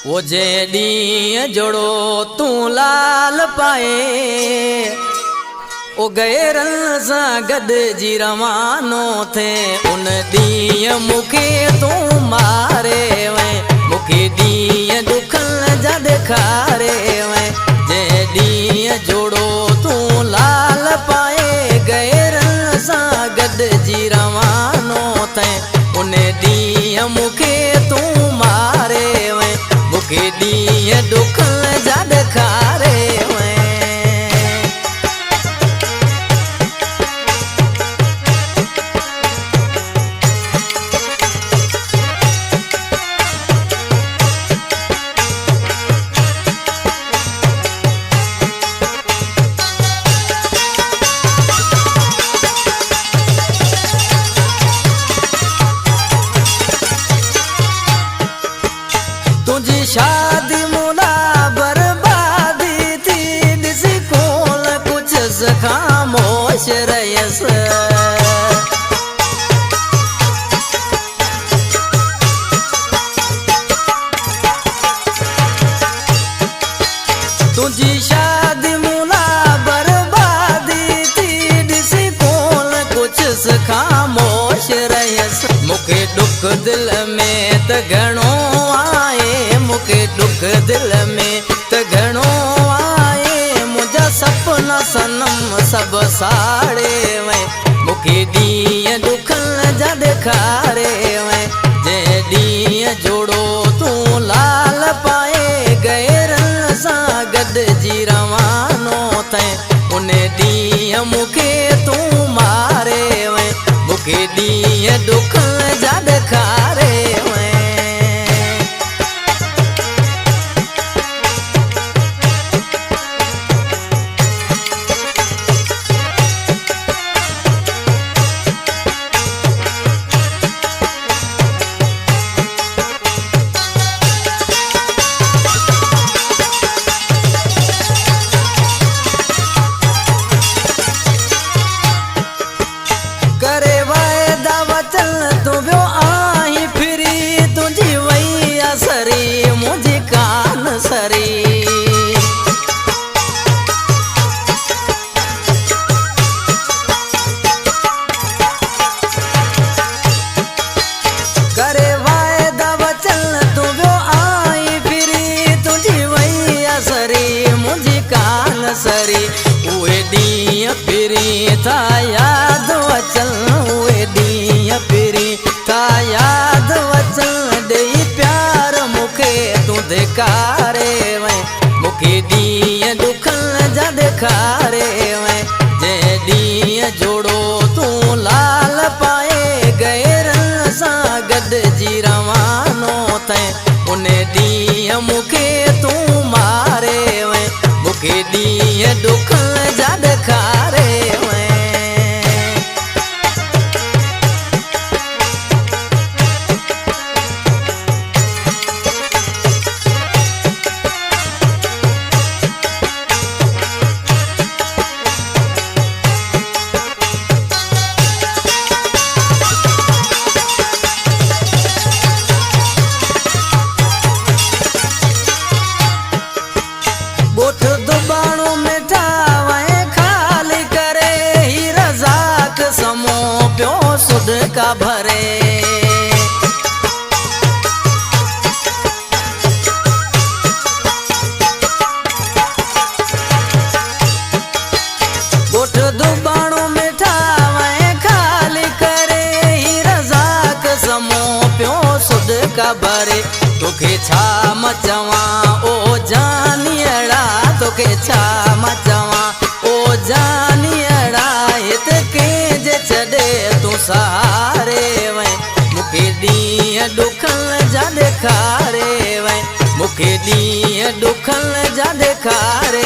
वो जे ॾींहुं जोड़ो तू लाल पाए ओ गैरन सां गॾिजी रवानो थे उन ॾींहुं मूंखे तूं मारे वएं मूंखे ॾींहुं दुखनि जा ॾेखारे वएं जे ॾींहुं जोड़ो तूं लाल पाए गैरन सां गॾिजी रवानो थे उन ॾींहुं मूंखे तूं मारे वएं मूंखे ॾींहुं दुखनि जा ॾेखारे वएं। तुझी शादी मुला बर्बादी थी ॾिसी कोन कुझु ख़ामोश रहियसि तुझी शादी मुला बर्बादी थी ॾिसी कोन कुझु ख़ामोश रहियसि मूंखे दुख दिल में त घणो आहे मूंखे दुख दिल में त घणो आहे मुंहिंजा सपना सनम सभु साड़े वएं मूंखे ॾींहुं दुखनि जा ॾेखारे वएं जे ॾींहुं जोड़ो तूं लाल पाए गैरन सां गॾिजी रवानो थे उन ॾींहुं मूंखे तूं मारे वएं मूंखे ॾींहुं दुखनि जा ॾेखारे वएं। करे वायदा वचन तू वियो आहीं फिरी तुंहिंजी वई असरी मुंहिंजी कान सरी करे वायदा वचन तू वियो आहीं फिरी तुंहिंजी वई असरी मुंहिंजी कान सरी उहे ॾींहुं फिरी था यादि अचन उहे ॾींहुं फिरी था यादि अचन ॾेई प्यार मूंखे तूं धिकारे वएं मूंखे ॾींहुं दुखनि जा ॾेखारे वएं जे ॾींहुं जोड़ो तूं लाल पाए गैरन सां गॾिजी रवानो थे उन ॾींहुं मूंखे तूं मारे वएं मूंखे ॾींहुं दुखनि जा ॾेखारे वएं। ॻोठ दुबाणो मिठा वएं ख़ाली करे ही रज़ाक समो पियो सुध का भरे ॻोठ दुबाणो मिठा वएं ख़ाली करे ही रज़ाक समो पियो सुध का भरे तोखे छा मां चवां ओ जानियड़ा तोखे छा मां चवां ओ जानियड़ा हिते कंहिंजे छॾे तूं सहारे वएं मूंखे ॾींहुं दुखनि जा ॾेखारे वएं मूंखे ॾींहुं दुखनि जा ॾेखारे